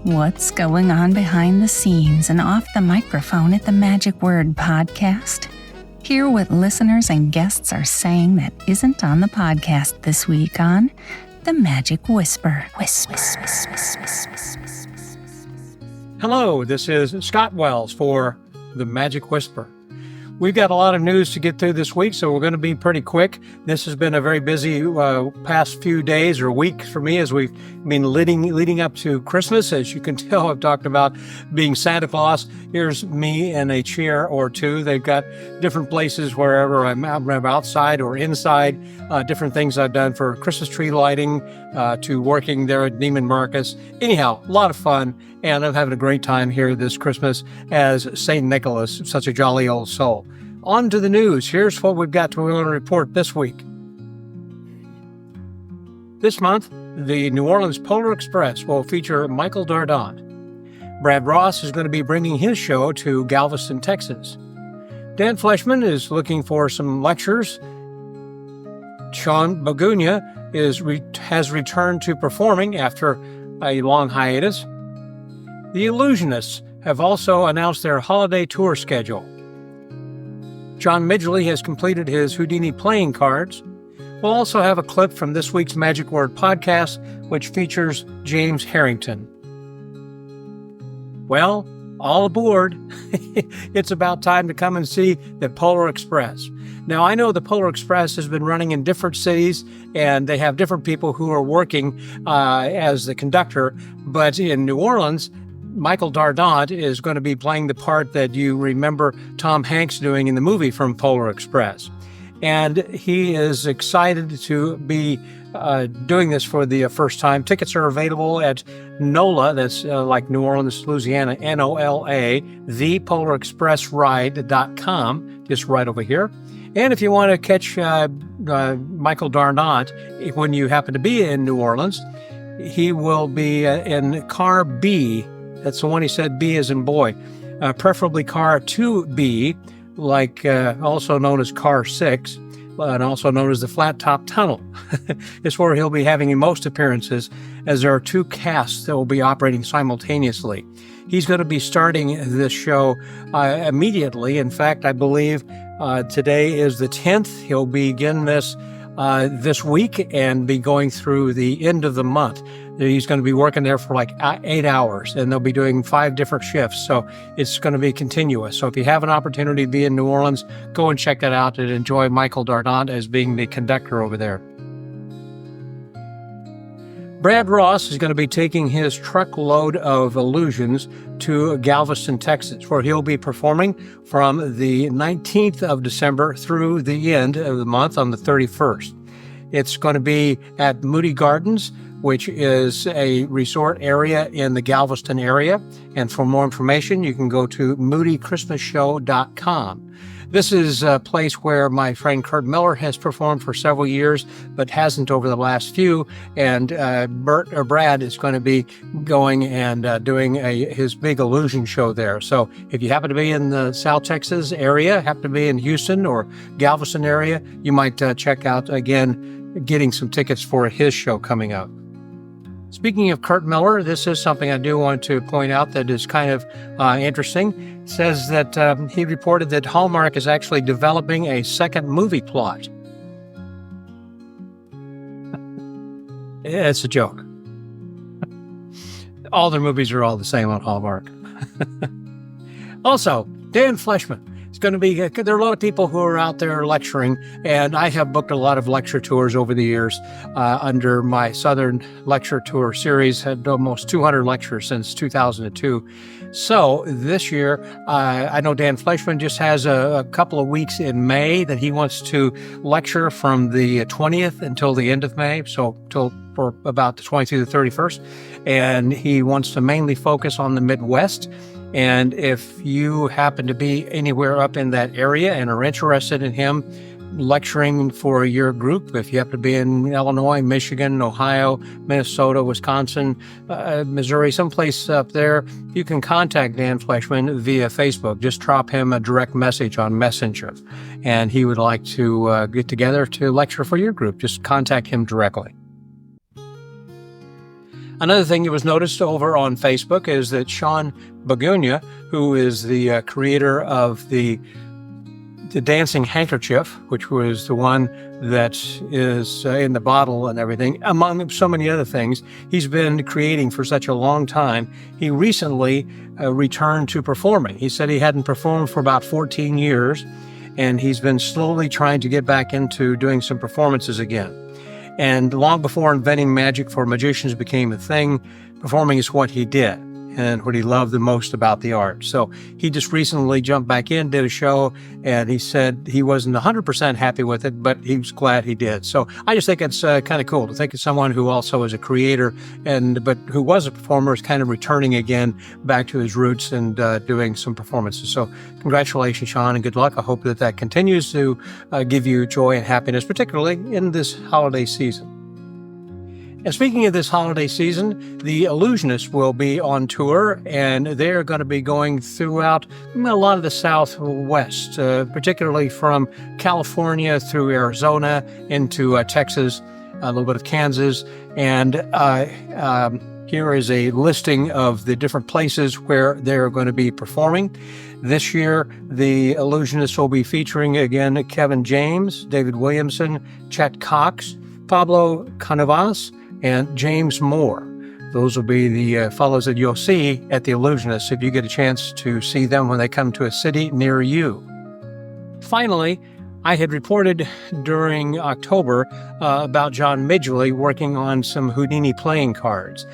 What's going on behind the scenes and off the microphone at the Magic Word podcast? Hear what listeners and guests are saying that isn't on the podcast this week on The Magic Whisper. Hello, this is Scott Wells for The Magic Whisper. We've got a lot of news to get through this week, so we're going to be pretty quick. This has been a very busy past few days or weeks for me as we've been leading up to Christmas. As you can tell, I've talked about being Santa Claus. Here's me in a chair or two. They've got different places wherever I'm outside or inside, different things I've done for Christmas tree lighting to working there at Neiman Marcus. Anyhow, a lot of fun, and I'm having a great time here this Christmas as St. Nicholas, such a jolly old soul. On to the news. Here's what we've got to report this week. This month, the New Orleans Polar Express will feature Michael Dardant. Brad Ross is going to be bringing his show to Galveston, Texas. Dan Fleshman is looking for some lectures. Sean Bogunia has returned to performing after a long hiatus. The Illusionists have also announced their holiday tour schedule. John Midgley has completed his Houdini playing cards. We'll also have a clip from this week's Magic Word podcast, which features James Harrington. Well, all aboard. It's about time to come and see the Polar Express. Now, I know the Polar Express has been running in different cities, and they have different people who are working as the conductor, but in New Orleans, Michael Dardant is going to be playing the part that you remember Tom Hanks doing in the movie from Polar Express. And he is excited to be doing this for the first time. Tickets are available at NOLA, that's like New Orleans, Louisiana, NOLA, thepolarexpressride.com, just right over here. And if you want to catch Michael Dardant when you happen to be in New Orleans, he will be in Car B. That's the one he said B as in boy. Preferably Car 2B, like also known as Car 6, and also known as the Flat Top Tunnel. It's where he'll be having most appearances, as there are two casts that will be operating simultaneously. He's going to be starting this show immediately. In fact, I believe today is the 10th. He'll begin this week and be going through the end of the month. He's going to be working there for like 8 hours, and they'll be doing 5 different shifts. So it's going to be continuous. So if you have an opportunity to be in New Orleans, go and check that out and enjoy Michael Dardant as being the conductor over there. Brad Ross is going to be taking his truckload of illusions to Galveston, Texas, where he'll be performing from the 19th of December through the end of the month on the 31st. It's going to be at Moody Gardens, which is a resort area in the Galveston area. And for more information, you can go to moodychristmasshow.com. This is a place where my friend Kurt Miller has performed for several years, but hasn't over the last few. And Brad is going to be going and doing his big illusion show there. So if you happen to be in the South Texas area, happen to be in Houston or Galveston area, you might check out, again, getting some tickets for his show coming up. Speaking of Kurt Miller, this is something I do want to point out that is kind of interesting. It says that he reported that Hallmark is actually developing a second movie plot. It's a joke. All their movies are all the same on Hallmark. Also, Dan Fleshman. It's going to be, there are a lot of people who are out there lecturing, and I have booked a lot of lecture tours over the years under my Southern Lecture Tour series, had almost 200 lectures since 2002. So this year, I know Dan Fleshman just has a couple of weeks in May that he wants to lecture from the 20th until the end of May, so for about the 20th to the 31st, and he wants to mainly focus on the Midwest. And if you happen to be anywhere up in that area and are interested in him lecturing for your group, if you happen to be in Illinois, Michigan, Ohio, Minnesota, Wisconsin, Missouri, someplace up there, you can contact Dan Fleshman via Facebook. Just drop him a direct message on Messenger. And he would like to get together to lecture for your group. Just contact him directly. Another thing that was noticed over on Facebook is that Sean Bogunia, who is the creator of the dancing handkerchief, which was the one that is in the bottle and everything, among so many other things he's been creating for such a long time. He recently returned to performing. He said he hadn't performed for about 14 years, and he's been slowly trying to get back into doing some performances again. And long before inventing magic for magicians became a thing, performing is what he did and what he loved the most about the art. So he just recently jumped back in, did a show, and he said he wasn't 100% happy with it, but he was glad he did. So I just think it's kind of cool to think of someone who also is a creator but who was a performer is kind of returning again back to his roots and doing some performances. So congratulations, Sean, and good luck. I hope that continues to give you joy and happiness, particularly in this holiday season. And speaking of this holiday season, the Illusionists will be on tour, and they're going to be going throughout a lot of the Southwest, particularly from California through Arizona into Texas, a little bit of Kansas. And here is a listing of the different places where they're going to be performing. This year, the Illusionists will be featuring, again, Kevin James, David Williamson, Chet Cox, Pablo Canavas, and James Moore. Those will be the fellows that you'll see at the Illusionists if you get a chance to see them when they come to a city near you. Finally, I had reported during October about John Midgley working on some Houdini playing cards.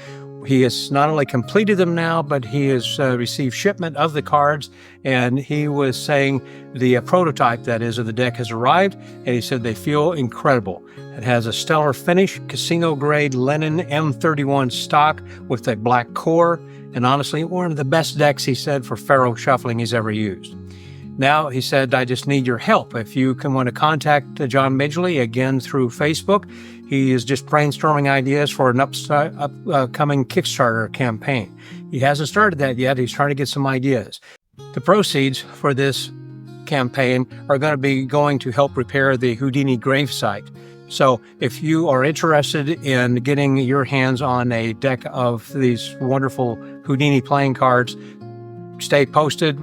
He has not only completed them now, but he has received shipment of the cards, and he was saying the prototype, that is, of the deck has arrived, and he said they feel incredible. It has a stellar finish, casino-grade linen M31 stock with a black core, and honestly, one of the best decks, he said, for faro shuffling he's ever used. Now, he said, I just need your help. If you want to contact John Midgley, again, through Facebook. He is just brainstorming ideas for an upcoming Kickstarter campaign. He hasn't started that yet. He's trying to get some ideas. The proceeds for this campaign are going to be going to help repair the Houdini gravesite. So if you are interested in getting your hands on a deck of these wonderful Houdini playing cards, stay posted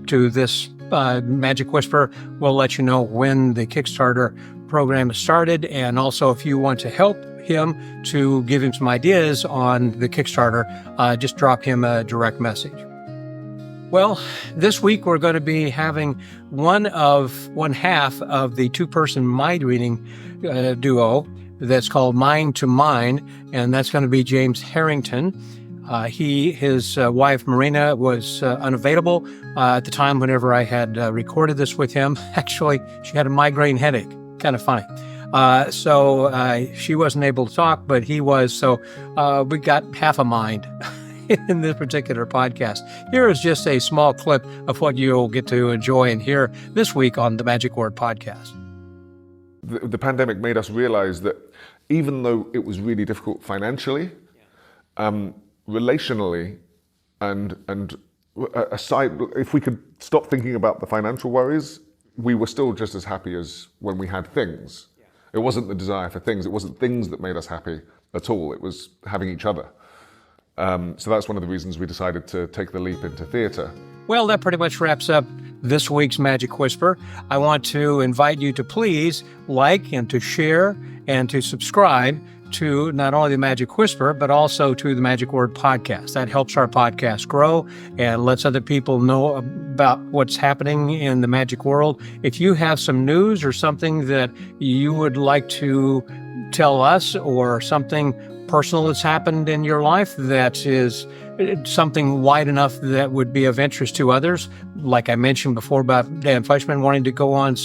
to this Magic Whisper. We'll let you know when the Kickstarter program is started, and also if you want to help him to give him some ideas on the Kickstarter, just drop him a direct message. Well, this week we're going to be having one half of the two-person mind reading duo that's called Mind to Mind, and that's going to be James Harrington. His wife Marina was unavailable at the time whenever I had recorded this with him. Actually, she had a migraine headache. Kind of funny. So she wasn't able to talk, but he was. So we got half a mind in this particular podcast. Here is just a small clip of what you'll get to enjoy and hear this week on the Magic Word Podcast. The pandemic made us realize that even though it was really difficult financially, relationally, and aside, if we could stop thinking about the financial worries, we were still just as happy as when we had things. It wasn't the desire for things. It wasn't things that made us happy at all. It was having each other. So that's one of the reasons we decided to take the leap into theatre. Well, that pretty much wraps up this week's Magic Whisper. I want to invite you to please like and to share and to subscribe to not only the Magic Whisper, but also to the Magic Word Podcast. That helps our podcast grow and lets other people know about what's happening in the magic world. If you have some news or something that you would like to tell us, or something personal that's happened in your life that is something wide enough that would be of interest to others, like I mentioned before about Dan Fleshman wanting to go on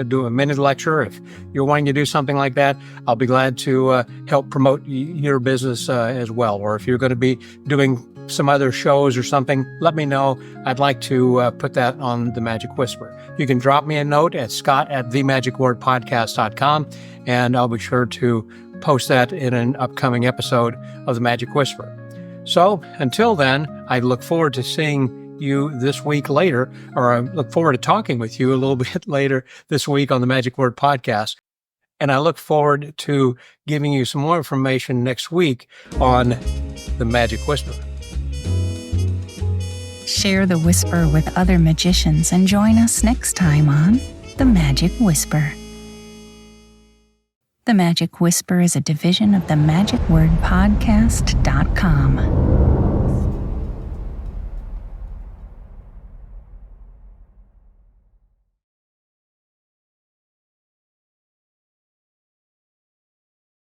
do a minute lecture. If you're wanting to do something like that, I'll be glad to help promote your business as well. Or if you're going to be doing some other shows or something, let me know. I'd like to put that on the Magic Whisper. You can drop me a note at scott@themagicwordpodcast.com, and I'll be sure to post that in an upcoming episode of the Magic Whisper. So until then, I look forward to seeing you this week later, or I look forward to talking with you a little bit later this week on the Magic Word Podcast. And I look forward to giving you some more information next week on the Magic Whisper. Share the whisper with other magicians and join us next time on The Magic Whisper. The Magic Whisper is a division of the MagicWordPodcast.com.